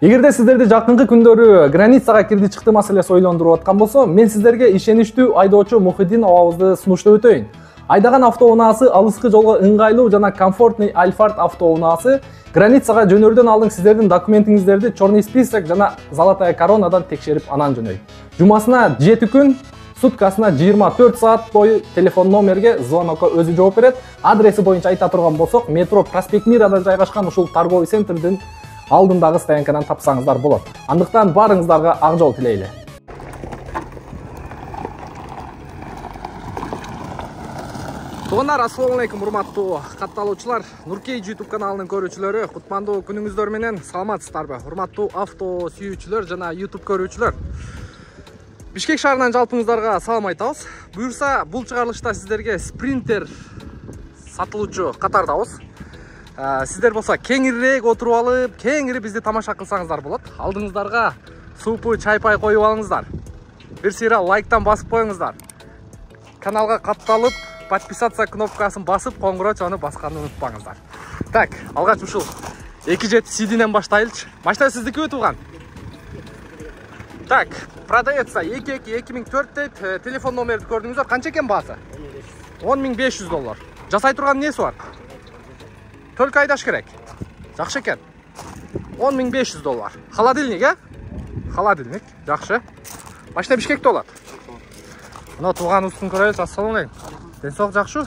Эгерде сиздерди жакынкы күндөрү границага кирди чыкты маселеси ойлондуруп аткан болсо, мен сиздерге ишеничтүү айдоочу Мухиддин абабызды сунуштап өтөйүн. Айдаган автоунаасы алыскы жолго ыңгайлуу жана комфортный Альфард автоунаасы границага жөнөрдөн алдын сиздердин документиңиздерди черный список жана золотая коронадан текшерип анан жөнөйт. Жумасына 7 күн, суткасына 24 саат бою телефон номерге звонокко өзү жооп берет. Адреси боюнча айта турган болсок, метро Проспект Мирада жайгашкан ушул торговый центрдин алдындагы стоянкадан тапсаңыздар болот. Андыктан барыңыздарга ак жол тилейли. Туугандар, ассалому алейкум, урматтуу катталуучулар, Нуркей YouTube каналынын көрүүчүлөрү, кутмандуу күнүңүздөр менен саламатсыздарбы? Урматтуу авто сүйүүчүлөр жана YouTube көрүүчүлөр. Бишкек шаарынан жалпыңыздарга салам айтабыз. Буюрса, бул чыгарылышта сиздерге спринтер сатылуучу катардабыз. Сиздер болсо кеңирирээк отуруп алып, кеңири бизди тамаша кылсаңыздар болот. Алдыңыздарга супу, чай-пай коюп алыңыздар. Бир сыйра лайктан басып коюңуздар. Каналга катталып, подписаться кнопкасын басып, коңгуроо чону басканды унутпаңыздар. Так, алгач ушул 2.7 CD-ден баштайлычы. Машина сиздикиби, тууган? Так, продается 2.2-2004 дейт. Телефон номерди көрдүңүздөр. Канча экен баасы? $10.500. Жасай турган несі бар? Только айдаш керек. Жакшы экен. $10.500. Холодильник, а? Холодильник, жакшы. Машина Бишкекте болот. Мына тууганыбыздын көрөбүз. Ассалому алейкум. Денсаулык жакшы?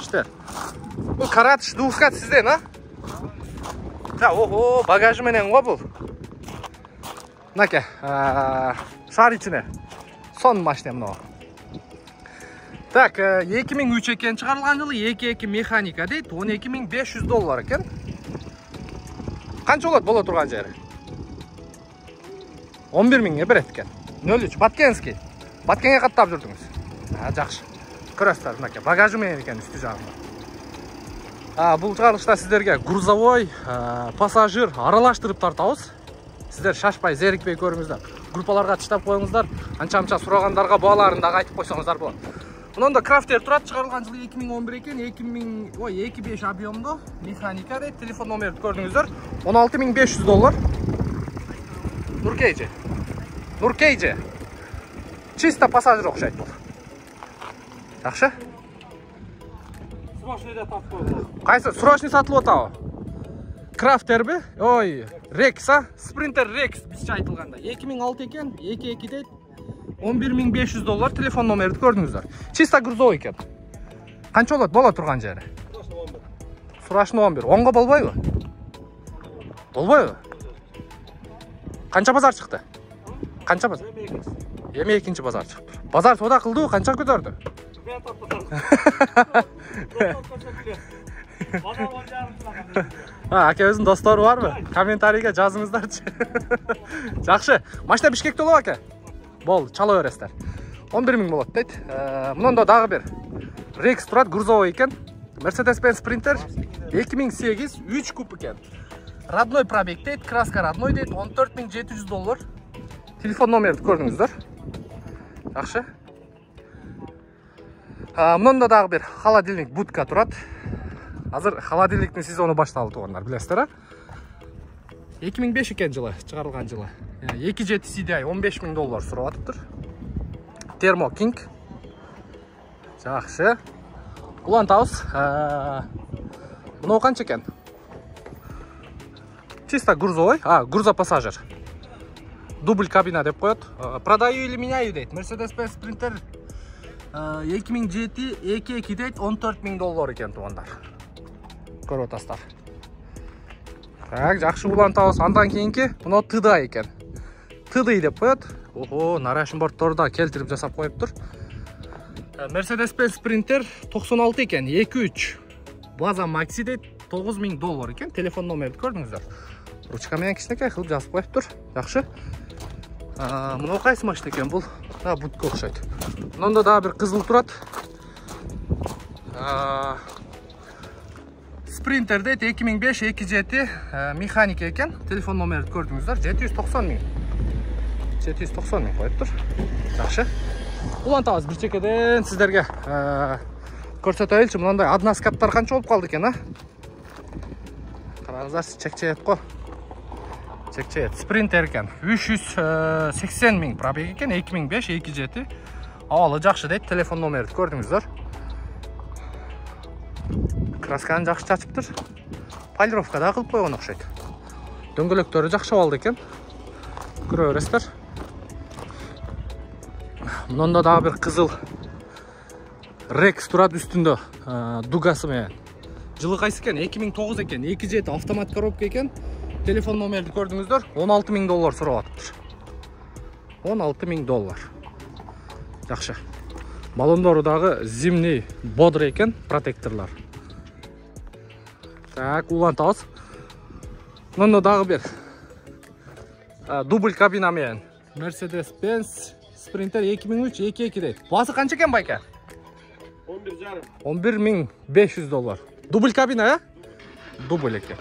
Иштер. Бул каратыш двускат сизден, а? Да, ого, багажы менен го бул. Мынаке, шаар ичине. Сон машина мына. Так, 2003 экен чыгарылган жылы, 2.2 механика дейт, $12.500 экен. Канча болот боло турган жери? 11.000 берет экен. 03 Баткенский. Баткенге каттап жүрдүңүз. Жакшы. Көрөсүздөр, мынаке, багажы менен экен үстү жагында. Бул чыгарылышта сиздерге грузовой, пассажир аралаштырып тартабыз. Сиздер шашпай, зерикпей көрүңүздөр. Группаларга чыштап коюңуздар. Анча-мынча сурагандарга бааларын дагы айтып койсоңуздар болот. Мында крафтер турат, чыгарылган жылы 2011 экен, 2.5 объемдо механика дейт. Телефон номерди көрдүңүздөр. $16.500. Нуркейже. Нуркейже. Чисто пассажир окшойт бул. Жакшы? Срочныйда тапып койгула. Кайсы? Срочный сатылып атабы? Крафтерби? Ой, Rex, а? Sprinter Rex бизче айтылганда. 2006 экен, 2.2 дейт. $11.500. Телефон номерди көрдүңүздөр. Чисто грузовой экен. Канча болот боло турган жери? Сурашны 11. Онго болбойбу? Болбойбу? Канча базар чыкты? Канча базар? Эми экинчи базар чыкты. Базар тода кылдыбы? Канча көтөрдү? Акебиздин достору барбы? Комментарийге жазыңыздарчы. Жакшы. Машина Бишкекте болобу аке? Бол, чала бересиздер. 11.000 болот дейт. Мында дагы бир Rex турат, грузовой экен. Mercedes-Benz Sprinter 2008 3 куб экен. Родной пробег дейт, краска родной дейт, $14.700. Телефон номерди көрдүңүздөр. Жакшы. Мында дагы бир холодильник будка турат. Азыр холодильниктин сезону башталды, туугандар, билесиздер, а? 2005 экен жылы, чыгарылган жылы. 2.7 CDI $15.000 сурап атыптыр. Thermo King. Жакшы. Улантабыз. Мына канча экен? Чисто грузовой, грузопассажир. Дубль кабина деп коет. Продаю или меняю дейт. Mercedes-Benz Sprinter 2007 2.2 дейт, $14.000 экен, туугандар. Көрүп атасыздар. Так, жакшы улантабыз. Андан кийинки мына TDI экен. TDI деп коет. Ого, нарашын бортторда келтирип жасап коюптур. Mercedes-Benz Sprinter 96 экен, 2.3. База Maxi дейт, $9.000 экен. Телефон номерди көрдүңүздөр. Ручка менен кичинекей кылып жазып коюптур. Жакшы. Мына кайсы машина экен бул? Будка окшойт. Мында дагы бир кызыл турат. Sprinter дейт, 2005 2.7 механика экен. Телефон номерди көрдүңүздөр. $790.000. $790.000 коюптур. Жакшы. Улантабыз бир чекеден сиздерге көрсөтөйлүчү. Мындай односкаттар канча болуп калды экен, а? Караңыздар, чек-чек го. Çekçeyet. Sprinter eкен. 380 ming пробег eкен. 2005, 2.7. Avalı жақшы deydi. Telefon номерді көрдіңіздер. Красканы жақшы чачыптыр. Полировка да қылып қойған ұқсайды. Дөңгелектері жақшы алды екен. Көре бересіздер. Мұнда дағы бір қызыл Rex тұрады үстінде дугасы мен. Жылы қайсы екен? 2009 екен. 2.7 автомат коробка екен. Telefon номерді көрдіңіздер. 16 000 доллар сұрап атыптыр. 16 000 доллар. Жақшы. Балондордағы зимний бодр екен, протекторлар. Так, улан тауыз. Мұнда дағы бір дубль кабинамен. Mercedes-Benz Sprinter 2003 2.2 дейді. Басы қанша екен байка? 11.500 доллар. Дубль кабина, ә? Дубль екен.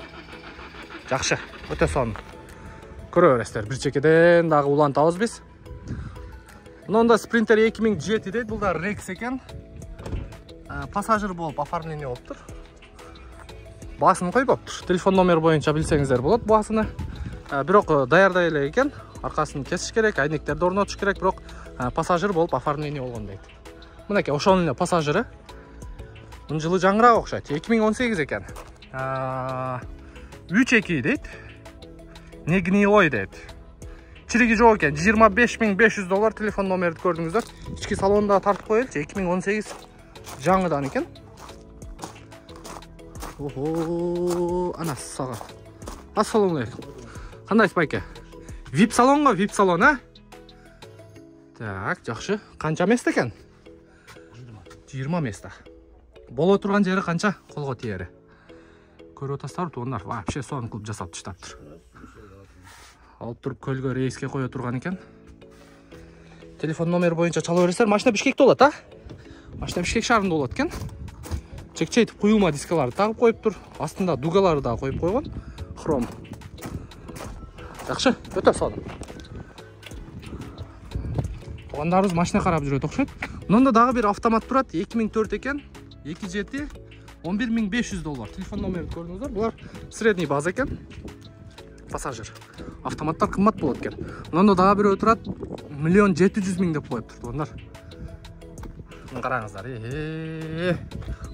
Жақшы, өте сон. Көре бересіздер. Bir чекеден дағы улан тауыз біз. Мұнда Sprinter 2007 дейді. Бұл да Rex екен. Пассажир болып оформление болып тұр. Басын қойып тұр. Телефон номер бойынша білсеңіздер болады басыны. Бірақ даярдай еле екен. Арқасын кесіш керек, айнектерді орнатыш керек, бірақ пассажир болып оформление болған дейді. Мұнеке, ошонын пассажиры. Мұн жылы жаңырақ оқшайды. 2018 екен. 3.2 дейді. Не гнилой дейді. Чириги жоқ екен. 25.500 доллар телефон номерді көрдіңіздер. Ішкі салонда тартып қойылды. 2018 жаңыдан екен. Охо, анасы саға. Ассалаумалейкум. Қандайсыз байке? VIP салон ғой, VIP салон, ә? Так, жақшы. Қанша место екен? 20 место. Боло тұрған жері қанша? Қолға тиері. Көрі отастар туындар. Вообще соны қылып жасап түштаптыр. Алып тұрып көлге рейске қоя тұрған екен. Телефон номер бойынша чала бересіздер. Машина Бишкекте болады, а? Машина Бишкек шарында болады екен. Чекчейтіп құйылма дискаларды тағып қойып тұр. Астында дугалары да қойып қойған. Хром. Жақшы, өте соны. Оғандарымыз машина қарап жүреді оқшайды. Мұнда дағы бір автомат тұрады. 2004 екен. 2.7 11.500 доллар. Телефон номерді көрдіңіздер. Бұлар средний база екен. Пассажир. Автоматтар қымбат болады екен. Мұнда дағы бір отырады. 1.700.000 деп қойып тұрды. Ондар. Қараңыздар.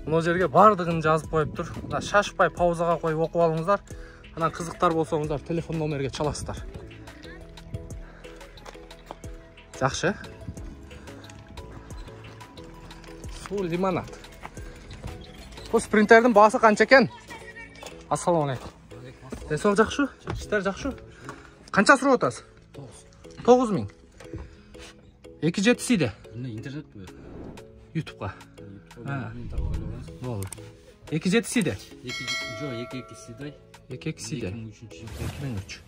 Мұны жерге бардығын жазып қойып тұр. Шашпай паузаға қойып оқып алыңыздар. Анан қызықтар болсаңыздар телефон номерге çalasыздар. Жақшы. Су лимонад. Бұл спринтердің басы қанша екен? Ассалаумалейкум. Денсаулық жақшы? Іштер жақшы? Қанша сұрап отырсыз? 9.000. 2.7-сі де? Интернет бе? YouTube'ға. Болды. 2.7-сі де? Жоқ, 2.2-сі де. 2.2-сі де? 2003.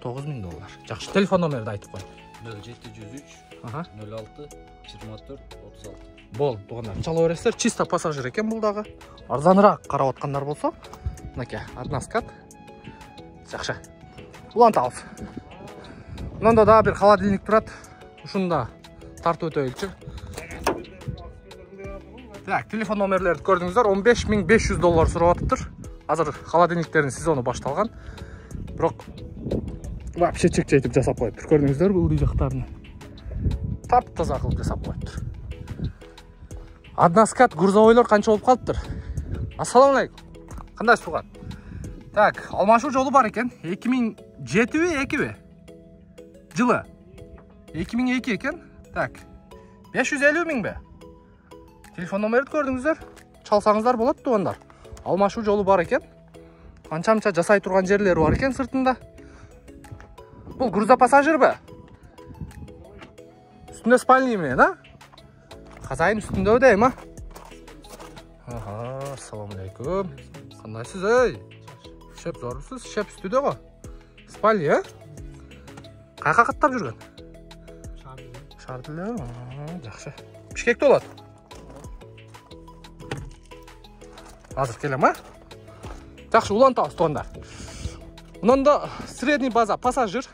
9.000 доллар. Жақшы. Телефон номерді айтып қой. 0703 06 24 36. Болды, бұғандар. Чала өрестер. Чисто пассажир екен бұлдағы. Арзанырақ қарап отқандар болса. Мұнеке, однаскат. Жақшы. Ұлан тауыз. Мұнда да бір холодильник тұрады. Ұшында тарты өте өлчі. Так, телефон номерлерді көрдіңіздер. 15.500 доллар сұрап атыптыр. Азыр холодильниктердің сезоны башталған. Бірақ вообще чек-чейтіп жасап қойыптыр. Көрдіңіздер бұл үй жақтарыны. Тап-таза қылып жасап қойыптыр. Однаскат грузовойлар қанша болып қалыптыр? Ассалаумалейкум. Қандай суған? Так, алмашу жолы бар екен. 2007 бе, 2 бе? Жылы. 2002 екен. Так, 550.000 бе? Телефон номерді көрдіңіздер. Çalсаңыздар болады туғандар. Алмашу жолы бар екен. Қанша-мынша жасай тұрған жерлері бар екен сыртында. Бұл грузопассажир бе? Үстінде спальный ме, да? Қазайын үстінде өдей ма? Ассалаумалейкум. Қандайсыз, ей? Шеп зорсыз, шеп үстіде ғой. Спальный, е? Қайқа қаттап жүрген? Шардылы. Жақшы. Бишкекте олады? Азыр келем, а? Жақшы, улан тауыз туғандар. Мұнда средний база пассажир.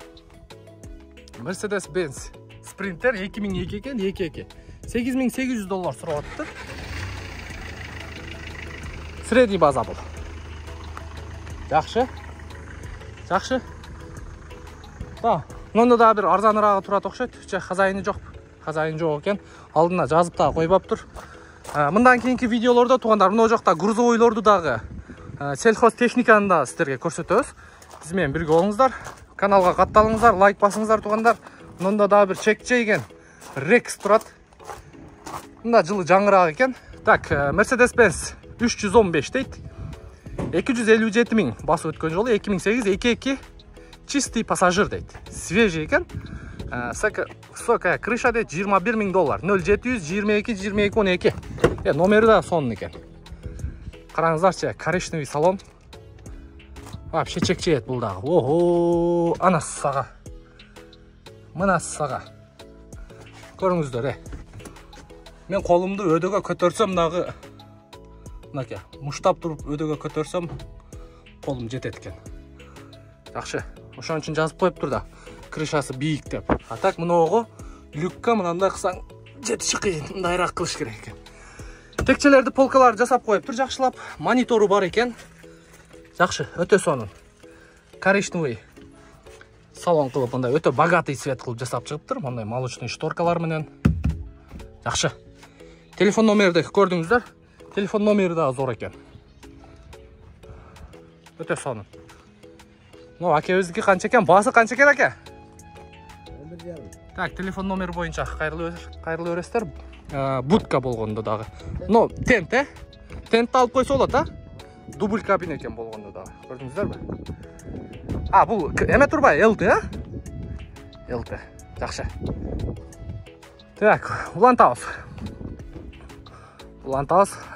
Mercedes-Benz Sprinter 2002 екен, 2.2. 8.800 доллар сұрап атты. Средний база бұл. Жақшы. Жақшы. Мында да бир арзаныраагы турат окшойт. Хазайыны жок. Хазайыны жок экен. Алдына жазып да коюп аптыр. Мындан кийинки видеолордо туугандар мына жакта грузовойлорду дагы сельхоз техниканы да сиздерге көрсөтөбүз. Биз менен бирге болуңуздар. Каналга катталыңыздар, лайк басыңыздар туугандар. Мында да бир чекчейген Rex турат. Мында жылы жаңыраак экен. Так, Mercedes-Benz 315 дейт. 257 миң басып өткөн жолу 2008 22 чистый пассажир дейт. Свежий экен. Высокая крыша дейт $21 миң. 0700 22 22 12. Номери да сонун экен. Караңыздарчы, коричневый салон. Вообще чекчейет бул дагы. Ого, ана сага. Мына сага. Көрүңүздөр, Мен колумду өдөгө көтөрсөм дагы мынакей, муштап туруп өдөгө көтөрсөм колум жетет экен. Жакшы. Ошон үчүн жазып коюптур да. Крышасы бийик деп. А так мыногу люкка мындай кылсаң жетиши кыйын, мындайраак кылыш керек экен. Текчелерди, полкаларды жасап коюптур жакшылап. Монитору бар экен. Жакшы, өтө сонун. Коричневый салон кылып, мындай өтө богатый цвет кылып жасап чыгыптыр. Мындай молочный шторкалар менен. Жакшы. Телефон номерди көрдүңүздөр. Телефон номери да зор экен. Өтө сонун. Акебиздики канча экен? Баасы канча экен аке? 11,5. Так, телефон номер боюнча кайрылуу бересиздер. Будка болгондо дагы. Тент, Тентти алып койсо болот, Дубль кабина экен болгондо дагы. Көрдүңүздөрбү? Бул эме турбайбы? LT, LT. Жакшы. Так, улантабыз.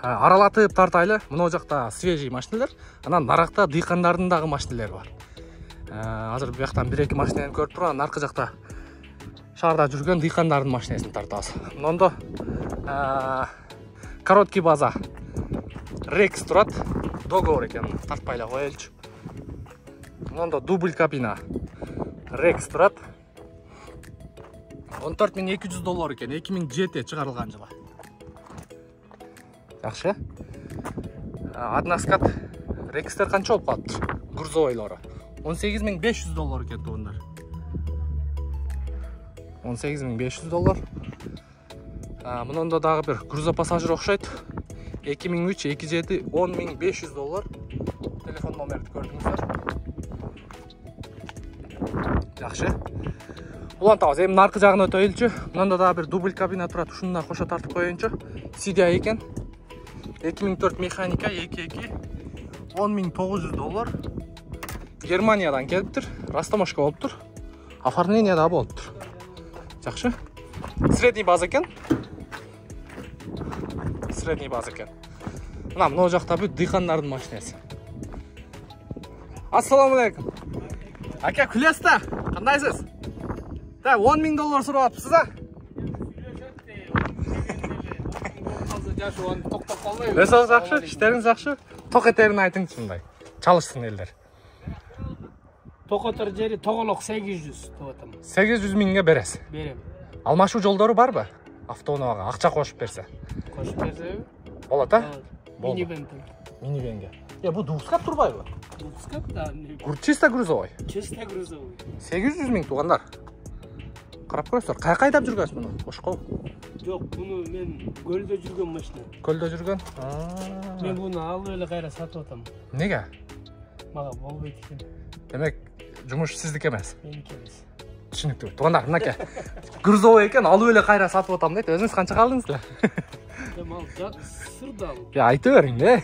Аралатып тартайлы. Мына жакта свежий машиналар, анан наракта дыйкандардын дагы машиналары бар. Азыр бияктан 1-2 машинаны көрүп турам, аркы жакта шаарда жүргөн дыйкандардын машинасын тартабыз. Мында короткий база Rex турат. Договор экен, тартпайлы коелчу. Мында дубль кабина Rex турат. $14,200 экен, 2007 чыгарылган жылы. Жакшы. Односкат Rex'тер канча болуп калыптыр? Грузовойлору. $18,500 экен туугандар. $18,500. Мында дагы бир грузопассажир окшойт. 2003 27 $10,500. Телефон номерди көрдүңүздөр. Жакшы. Улантабыз. Эми наркы жагына өтөйлүчү. Мында дагы бир дубль кабина турат. Ушуну да кошо тартып коеюнчу. CDI экен. 2004 механика 22 $10,900. Германиядан келиптир. Растамашка болуптур. Оформление да болуптур. Жакшы. Средний база экен. Мына жакта бүт дыйкандардын машинасы. Ассаламу алейкум. Ака, күлөсүз да? Кандайсыз? Да, $10,000 сурап атыпсыз, Токтоп калбайбы? Жакшы, иштериңиз жакшы. Ток этерин айтыңчы мындай. Чалышсын элдер. Токотор жери тоголок 800 тотам. 800 миңге бересиз. Берем. Алмашуу жолдору барбы? Автоунаага акча кошуп берсе. Кошуп берсе? Болот, Минивен. Минивенге. Бу двускат турбайбы? Двускат, да. Чисто грузовой. Чисто грузовой. 800 миң туугандар. Карап көрөсүздөр. Кайда айдап жүргөнсүз муну? Ошко. Жок, буну мен көлдө жүргөн машина. Көлдө жүргөн? Мен буну алып эле кайра сатып атам. Неге? Мага болбойт экен. Демек, жумуш сиздики эмес. Меники эмес. Түшүнүктүү. Туугандар, мынакей. Грузовой экен, алып эле кайра сатып атам дейт. Өзүңүз канча калдыңыз эле? Мал сырдал. Айта бериң да.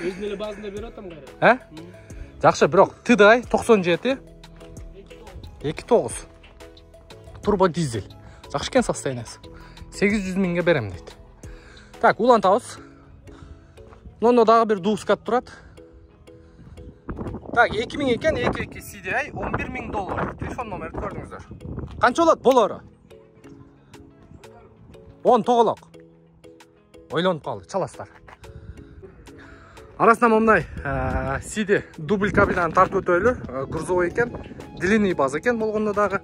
Өзүнүн эле базында берип атам кайра. Жакшы, бирок TDI 97 29 турбо дизель. Жакшы экен состояниясы. 800 миңге берем дейт. Так, улантабыз. Мында дагы бир двускат турат. Так, 2000 экен, 22 CDI $11,000. Телефон номерди көрдүңүздөр. Канча болот болору? 10 тоголок. Ойлонуп калды, чаластар. Арасында мындай CD дубль кабинаны тартып өтөйлү. Грузовой экен, длинный база экен болгондо дагы.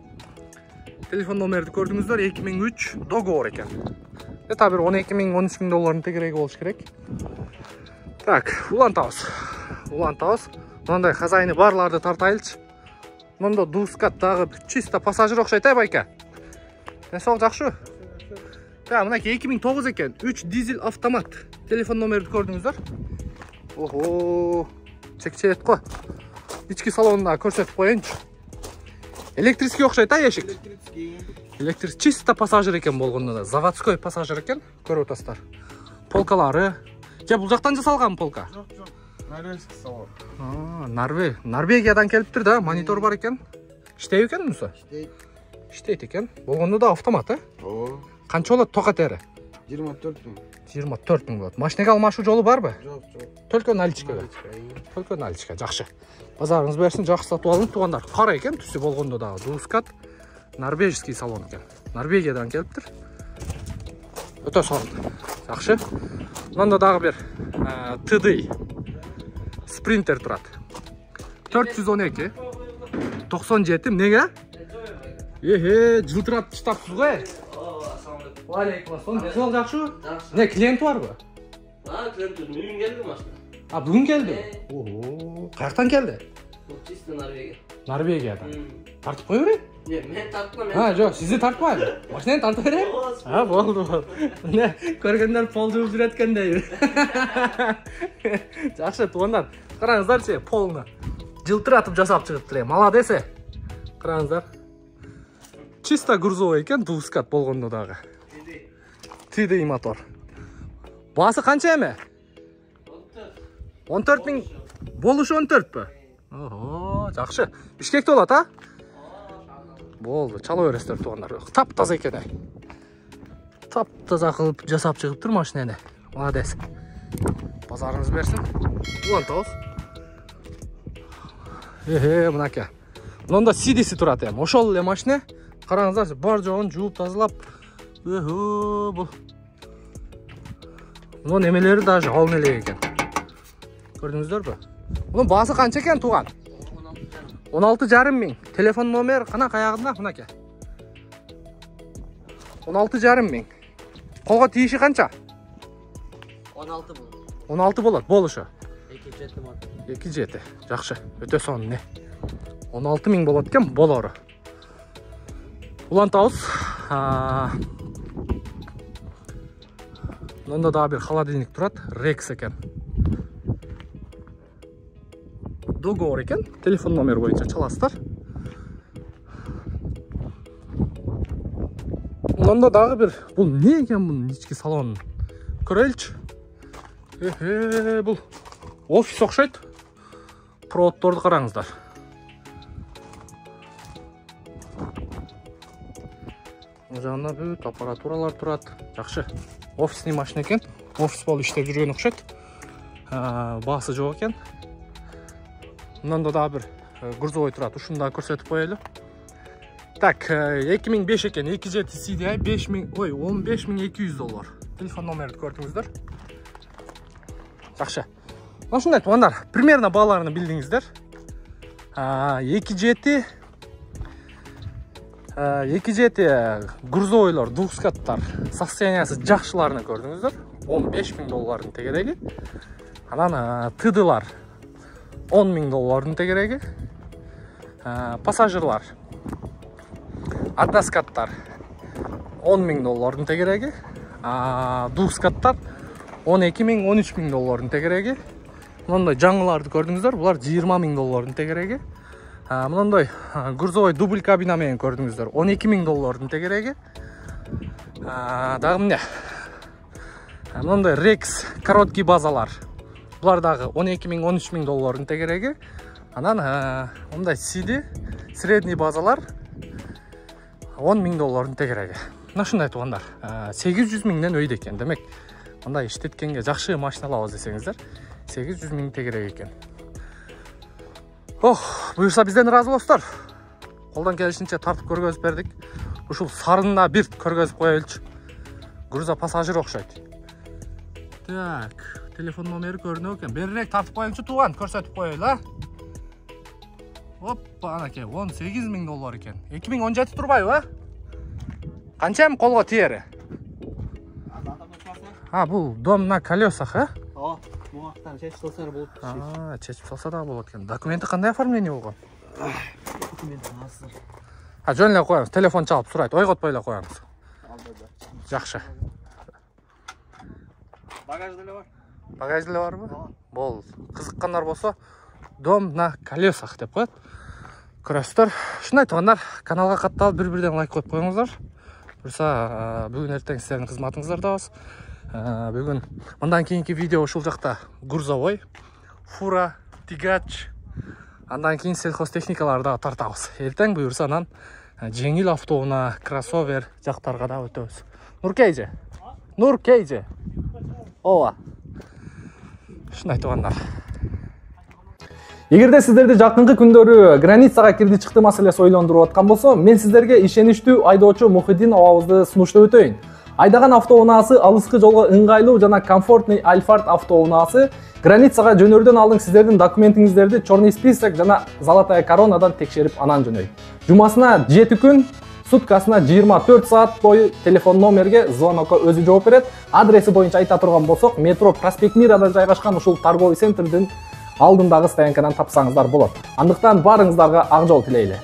Телефон номерди көрдүңүздөр, 2003 договор экен. Эта бир $12,000-13,000 тегереги болуш керек. Так, улантабыз. Мындай хазайыны барларды тартайлычы. Мында дускат дагы чисто пассажир окшойт байка. Денсаулык жакшы. Так, мынакей 2009 экен. 3 дизель автомат. Телефон номерди көрдүңүздөр. Ого, чекчет го. Ички салонунда көрсөтүп коеюнчу. Электрический окшойт эшик. Электрический чисто пассажир экен болгондо да. Заводской пассажир экен. Көрүп атасыздар. Полкалары. Бул жактан жасалган полка? Жок. Норвежский салон. Норвегиядан келиптир да, монитор бар экен. Иштейт экен мунусу? Иштейт экен. Болгондо да автомат, Ооба. Канча болот токат эри? 24 000. 24 000 болот. Машинеге алмашуу жолу барбы? Жок. Только наличкага. Только наличка, жакшы. Базарыңыз берсин, жакшы сатып алыңыз туугандар. Кара экен түсү болгондо дагы. Дускат норвежский салон экен. Норвегиядан келиптир. Өтө сонун. Жакшы. Мында дагы бир TDI Sprinter турат. 412 97 эмнеге? Жылтырап таштапсыз го. Валейкум ассалам. Десол жакшы? Не клиент барбы? Клиент бүгүн келди машина. Бүгүн келди? Ого, каяктан келди? Чисто Норвегия. Норвегиядан. Тартып кое берейин? Не, мен тартпам. Жок, сизди тартпайбы? Машинени тартып берейин? Болду. Не, көргөндөр пол жууп жүрөт экендей. Жакшы, туугандар. Караңыздарчы, полну жылтыратып жасап чыгыптыр. Молодец. Караңыздар. Чисто грузовый экен, дускат болгондо дагы. TDI мотор. Басы канча эме? 14 000. Болушу 14пү? Ого, жакшы. Бишкекте болот, Болду, чала бересиздер туугандар. Таптаза экен. Таптаза кылып жасап чыгыптыр машинени. Молодец. Базарыңыз берсин. Улантабыз. Мынакей. Мында CD'си турат эми. Ошол эле машина. Караңыздарчы, бар жогун жууп тазалап. Бул. Мунун эмелери даже алын эле экен. Көрдүңүздөрбү? Мунун баасы канча экен тууган? 16,5 миң. Телефон номер кана каягында? Мынакей. 16,5 миң. Колго тийиши канча? 16 болот. 16 болот, болушу. 2,7 мотор. 2,7. Жакшы, өтө сонун. 16 миң болот экен, болору. Улантабыз. Мында дагы бир холодильник турат, Rex экен. Договор экен, телефон номер боюнча чаласыздар. Мында дагы бир, бул не экен бунун ички салонун? Көрөлчү. Бул офис окшойт. Проводдорду караңыздар. Жанында бүт аппаратуралар турат. Жакшы. Офисный машина экен. Офис болуп иштеп жүргөн окшойт. Баасы жок экен. Мында дагы бир грузовой турат. Ушуну да көрсөтүп коелу. Так, 2005 экен. 2.7 CDI 15200 доллар. Телефон номерди көрдүңүздөр. Жакшы. Ушундай туугандар, примерно бааларын билдиңиздер. 2.7 грузовойлор, дускаттар состояниясы жакшыларын көрдүңүздөр. 15 000 доллардын тегереги. Анан TD'лар 10 000 доллардын тегереги. Пассажирлар, аддаскаттар 10 000 доллардын тегереги. Дускаттар 12 000, 13 000 доллардын тегереги. Мындай жаңыларды көрдүңүздөр, булар 20 000 доллардын тегереги. Мындай грузовой дубль кабина менен көрдүңүздөр, 12 000 доллардын тегереги. Дагы эмне? Мындай Rex короткий базалар. Булар дагы 12 000, 13 000 доллардын тегереги. Анан мындай CD средний базалар 10 000 доллардын тегереги. Ушундай туугандар, 800 000ден өйдө экен. Демек, мындай иштеткенге жакшы машина алабыз десеңиздер, 800 000 тегереги экен. Буюрса бизден ыраазы болосуздар. Колдон келишинче тартып көргөзүп бердик. Ушул сарында бир көргөзүп коелучу. Груза пассажир окшойт. Так, телефон номери көрүнөт экен. Берирээк тартып коеюнчу тууган, көрсөтүп коелу, Оппа, анакей, 18 000 доллар экен. 2017 турбайбы, Канча эми колго тиери? Бул дом на колесах, Бул вакыттан чечип салса болот. Чечип салса да болот экен. Документи кандай оформление болгон? документин азыр. Жөн эле коюңуз, телефон чалып сурайт, ойготпой эле коюңуз. Жакшы. Багаж деле бар. Багаж деле барбы? Болду. Кызыккандар болсо, дом на колесах деп коет. Көрөсүздөр. Ушундай туугандар, каналга катталып бир-бирден лайк коюп коюңуздар. Буюрса, бүгүн эртең сиздердин кызматыңыздардабыз. Бүгүн мындан кийинки видео ушул жакта грузовой, фура, тигач, андан кийин сельхозтехникаларды да тартабыз. Эртең буюрса анан жеңил автоунаа, кроссовер жактарга да өтөбүз. Нуркейже. Нуркейже. Ооба. Ушундай туугандар. Эгерде сиздерди жакынкы күндөрү границага кирди чыкты маселеси ойлондуруп аткан болсо, мен сиздерге ишеничтүү айдоочу Мухиддин абабызды сунуштап өтөйүн. Айдаган автоунаасы алыскы жолго ыңгайлуу жана комфортный Альфард автоунаасы границага жөнөрдөн алдын сиздердин документиңиздерди черный список жана золотая коронадан текшерип анан жөнөй. Жумасына 7 күн, суткасына 24 саат бою телефон номерге, звонокко өзү жооп берет. Адреси боюнча айта турган болсок, метро Проспект Мирада жайгашкан ушул торговый центрдин алдындагы стоянкадан тапсаңыздар болот. Андыктан барыңыздарга ак жол тилейли.